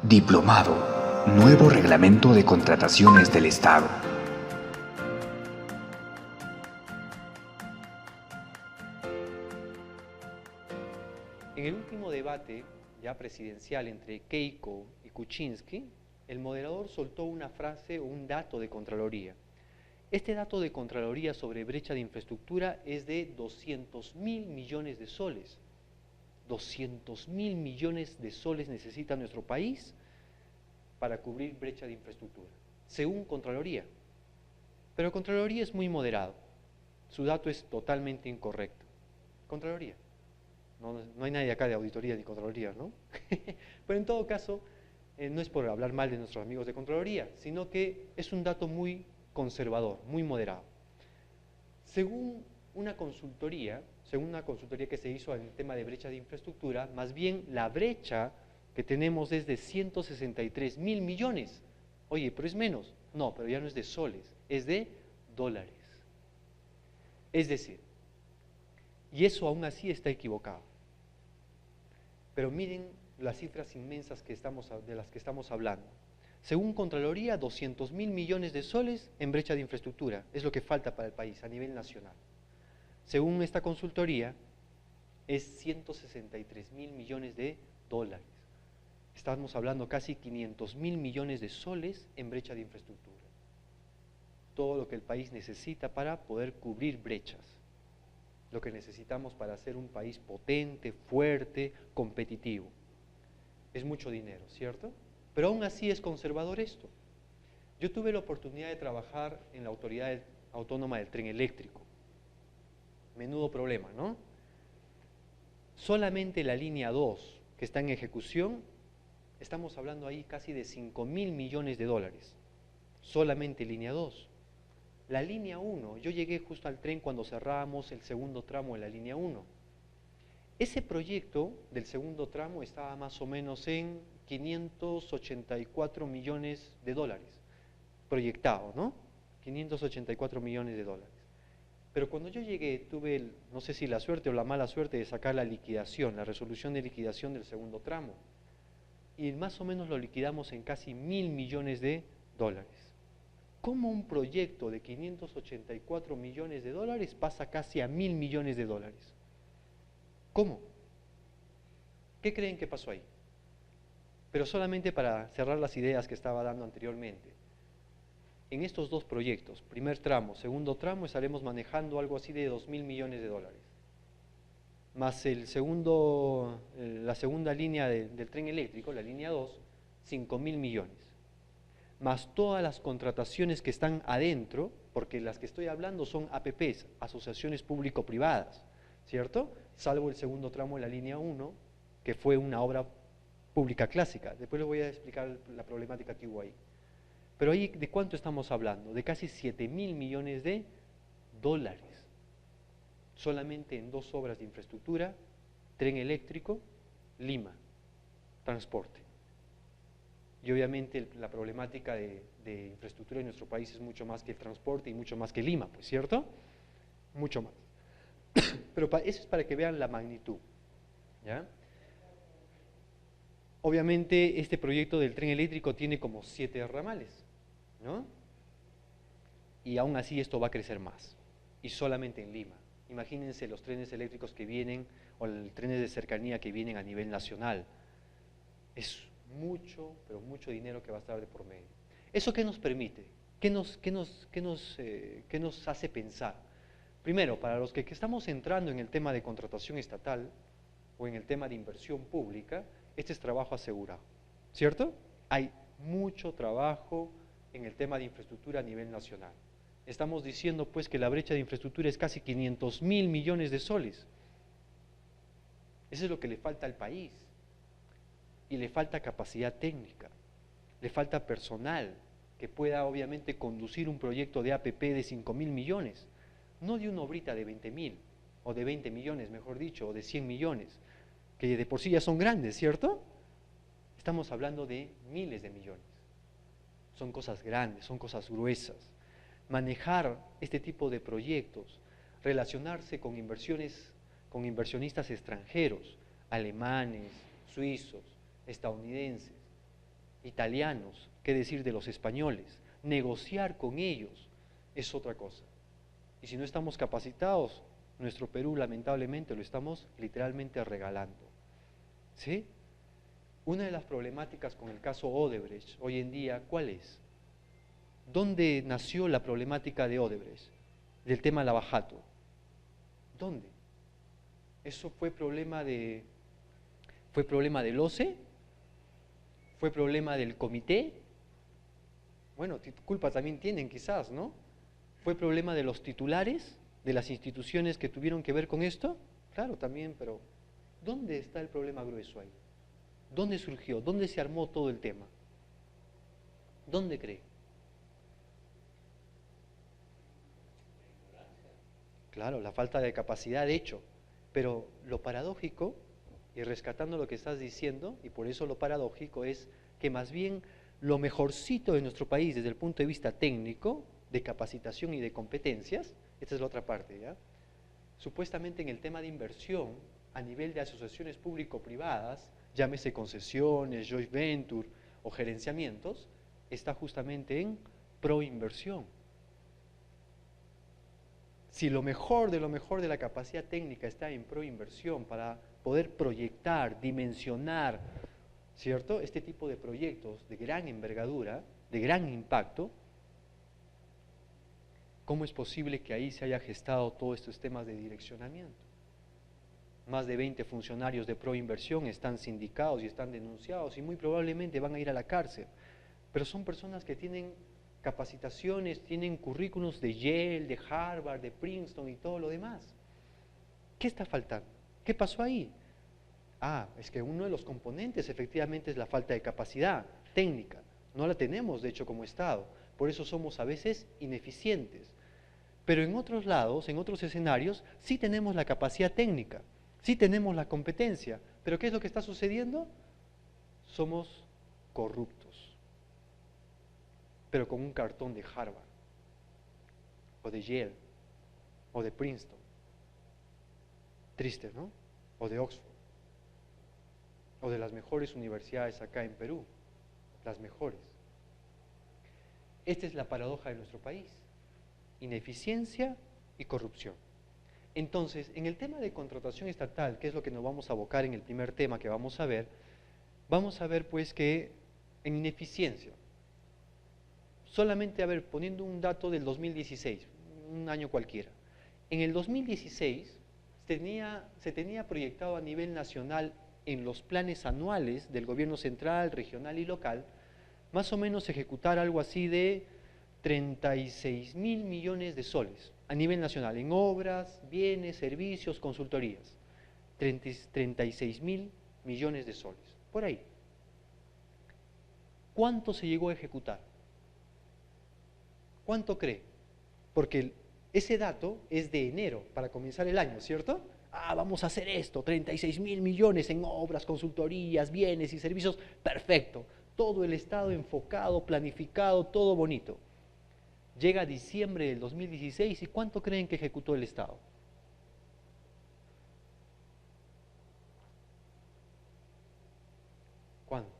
Diplomado. Nuevo reglamento de contrataciones del Estado. En el último debate ya presidencial entre Keiko y Kuczynski, el moderador soltó una frase o un dato de Contraloría. Este dato de Contraloría sobre brecha de infraestructura es de 200.000 millones de soles. 200.000 millones de soles necesita nuestro país para cubrir brecha de infraestructura, según Contraloría. Pero Contraloría es muy moderado. Su dato es totalmente incorrecto. Contraloría. No hay nadie acá de auditoría ni Contraloría, ¿no? Pero en todo caso, no es por hablar mal de nuestros amigos de Contraloría, sino que es un dato muy conservador, muy moderado. Según una consultoría que se hizo en el tema de brecha de infraestructura, más bien la brecha que tenemos es de 163.000 millones. Oye, pero es menos. No, pero ya no es de soles, es de dólares. Es decir, y eso aún así está equivocado. Pero miren las cifras inmensas de las que estamos hablando. Según Contraloría, 200.000 millones de soles en brecha de infraestructura, es lo que falta para el país a nivel nacional. Según esta consultoría, es 163.000 millones de dólares. Estamos hablando casi 500.000 millones de soles en brecha de infraestructura. Todo lo que el país necesita para poder cubrir brechas. Lo que necesitamos para ser un país potente, fuerte, competitivo. Es mucho dinero, ¿cierto? Pero aún así es conservador esto. Yo tuve la oportunidad de trabajar en la Autoridad Autónoma del Tren Eléctrico. Menudo problema, ¿no? Solamente la línea 2, que está en ejecución, estamos hablando ahí casi de 5.000 millones de dólares. Solamente línea 2. La línea 1, yo llegué justo al tren cuando cerrábamos el segundo tramo de la línea 1. Ese proyecto del segundo tramo estaba más o menos en 584 millones de dólares, proyectado, ¿no? 584 millones de dólares. Pero cuando yo llegué, tuve, no sé si la suerte o la mala suerte de sacar la liquidación, la resolución de liquidación del segundo tramo. Y más o menos lo liquidamos en casi 1.000 millones de dólares. ¿Cómo un proyecto de 584 millones de dólares pasa casi a 1.000 millones de dólares? ¿Cómo? ¿Qué creen que pasó ahí? Pero solamente para cerrar las ideas que estaba dando anteriormente. En estos dos proyectos, primer tramo, segundo tramo, estaremos manejando algo así de 2.000 millones de dólares. Más la segunda línea del tren eléctrico, la línea 2, 5.000 millones. Más todas las contrataciones que están adentro, porque las que estoy hablando son APPs, asociaciones público-privadas, ¿cierto? Salvo el segundo tramo de la línea 1, que fue una obra pública clásica. Después les voy a explicar la problemática que hubo ahí. Pero ahí, ¿de cuánto estamos hablando? De casi 7.000 millones de dólares. Solamente en dos obras de infraestructura, tren eléctrico, Lima, transporte. Y obviamente la problemática de infraestructura en nuestro país es mucho más que el transporte y mucho más que Lima, pues, ¿cierto? Mucho más. Pero eso es para que vean la magnitud, ¿ya? Obviamente este proyecto del tren eléctrico tiene como 7 ramales, ¿no? Y aún así esto va a crecer más, y solamente en Lima. Imagínense los trenes eléctricos que vienen, o los trenes de cercanía que vienen a nivel nacional. Es mucho, pero mucho dinero que va a estar de por medio. ¿Eso qué nos permite? ¿Qué nos hace pensar? Primero, para los que estamos entrando en el tema de contratación estatal o en el tema de inversión pública, este es trabajo asegurado, ¿cierto? Hay mucho trabajo en el tema de infraestructura a nivel nacional. Estamos diciendo pues que la brecha de infraestructura es casi 500.000 millones de soles. Eso es lo que le falta al país. Y le falta capacidad técnica, le falta personal que pueda obviamente conducir un proyecto de APP de 5.000 millones, no de una obrita de 20.000, o de 20 millones, mejor dicho, o de 100 millones, que de por sí ya son grandes, ¿cierto? Estamos hablando de miles de millones. Son cosas grandes, son cosas gruesas. Manejar este tipo de proyectos, relacionarse con inversionistas extranjeros, alemanes, suizos, estadounidenses, italianos, qué decir de los españoles. Negociar con ellos es otra cosa. Y si no estamos capacitados, nuestro Perú lamentablemente lo estamos literalmente regalando. ¿Sí? Una de las problemáticas con el caso Odebrecht hoy en día, ¿cuál es? ¿Dónde nació la problemática de Odebrecht? Del tema lavajato. ¿Dónde? ¿Eso fue problema del OCE? ¿Fue problema del comité? Bueno, culpa también tienen quizás, ¿no? ¿Fue problema de los titulares, de las instituciones que tuvieron que ver con esto? Claro, también, pero ¿dónde está el problema grueso ahí? ¿Dónde surgió? ¿Dónde se armó todo el tema? ¿Dónde cree? Claro, la falta de capacidad, de hecho. Pero lo paradójico, y rescatando lo que estás diciendo, y por eso lo paradójico es que más bien lo mejorcito de nuestro país desde el punto de vista técnico, de capacitación y de competencias, esta es la otra parte, ¿ya? Supuestamente en el tema de inversión, a nivel de asociaciones público-privadas, llámese concesiones, joint venture o gerenciamientos, está justamente en proinversión. Si lo mejor de la capacidad técnica está en proinversión para poder proyectar, dimensionar, ¿cierto? Este tipo de proyectos de gran envergadura, de gran impacto, ¿cómo es posible que ahí se haya gestado todos estos temas de direccionamiento? Más de 20 funcionarios de proinversión están sindicados y están denunciados y muy probablemente van a ir a la cárcel, pero son personas que tienen capacitaciones, tienen currículos de Yale, de Harvard, de Princeton y todo lo demás. ¿Qué está faltando? ¿Qué pasó ahí? Ah, es que uno de los componentes efectivamente es la falta de capacidad técnica. No la tenemos, de hecho, como Estado. Por eso somos a veces ineficientes. Pero en otros lados, en otros escenarios, sí tenemos la capacidad técnica, sí tenemos la competencia. ¿Pero qué es lo que está sucediendo? Somos corruptos, pero con un cartón de Harvard, o de Yale, o de Princeton. Triste, ¿no? O de Oxford, o de las mejores universidades acá en Perú, las mejores. Esta es la paradoja de nuestro país: ineficiencia y corrupción. Entonces, en el tema de contratación estatal, que es lo que nos vamos a abocar en el primer tema que vamos a ver pues que en ineficiencia, solamente, a ver, poniendo un dato del 2016, un año cualquiera, en el 2016 se tenía proyectado a nivel nacional en los planes anuales del gobierno central, regional y local, más o menos ejecutar algo así de 36.000 millones de soles a nivel nacional, en obras, bienes, servicios, consultorías. 36.000 millones de soles, por ahí. ¿Cuánto se llegó a ejecutar? ¿Cuánto cree? Porque ese dato es de enero, para comenzar el año, ¿cierto? Ah, vamos a hacer esto, 36.000 millones en obras, consultorías, bienes y servicios, perfecto. Todo el Estado enfocado, planificado, todo bonito. Llega diciembre del 2016 y ¿cuánto creen que ejecutó el Estado? ¿Cuánto?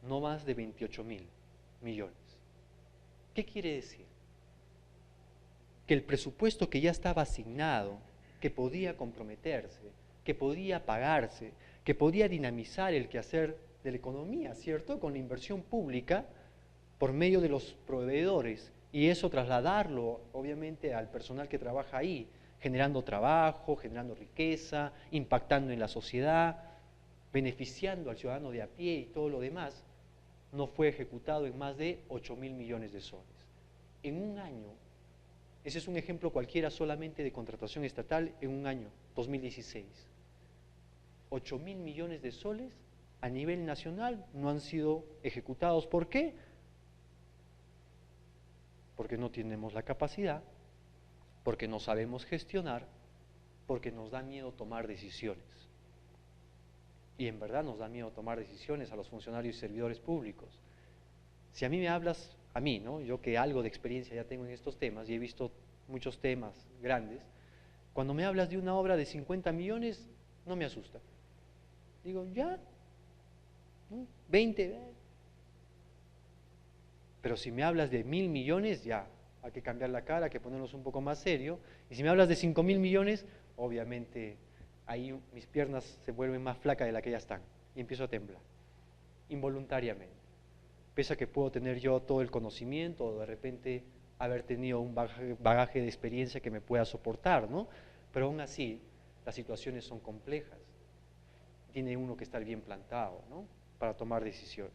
No más de 28.000 millones. ¿Qué quiere decir? Que el presupuesto que ya estaba asignado, que podía comprometerse, que podía pagarse, que podía dinamizar el quehacer de la economía, ¿cierto? Con la inversión pública por medio de los proveedores, y eso trasladarlo obviamente al personal que trabaja ahí, generando trabajo, generando riqueza, impactando en la sociedad, beneficiando al ciudadano de a pie y todo lo demás, no fue ejecutado en más de 8.000 millones de soles. En un año, ese es un ejemplo cualquiera solamente de contratación estatal en un año, 2016. 8.000 millones de soles a nivel nacional no han sido ejecutados. ¿Por qué? Porque no tenemos la capacidad, porque no sabemos gestionar, porque nos da miedo tomar decisiones. Y en verdad nos da miedo tomar decisiones a los funcionarios y servidores públicos. Si a mí me hablas, a mí, ¿no? Yo que algo de experiencia ya tengo en estos temas y he visto muchos temas grandes, cuando me hablas de una obra de 50 millones, no me asusta. Digo, ya, ¿no? 20. Pero si me hablas de 1.000 millones, ya, hay que cambiar la cara, hay que ponernos un poco más serio. Y si me hablas de 5.000 millones, obviamente ahí mis piernas se vuelven más flacas de las que ya están y empiezo a temblar, involuntariamente. Pese a que puedo tener yo todo el conocimiento o de repente haber tenido un bagaje de experiencia que me pueda soportar, ¿no? Pero aún así, las situaciones son complejas. Tiene uno que estar bien plantado, ¿no? Para tomar decisiones.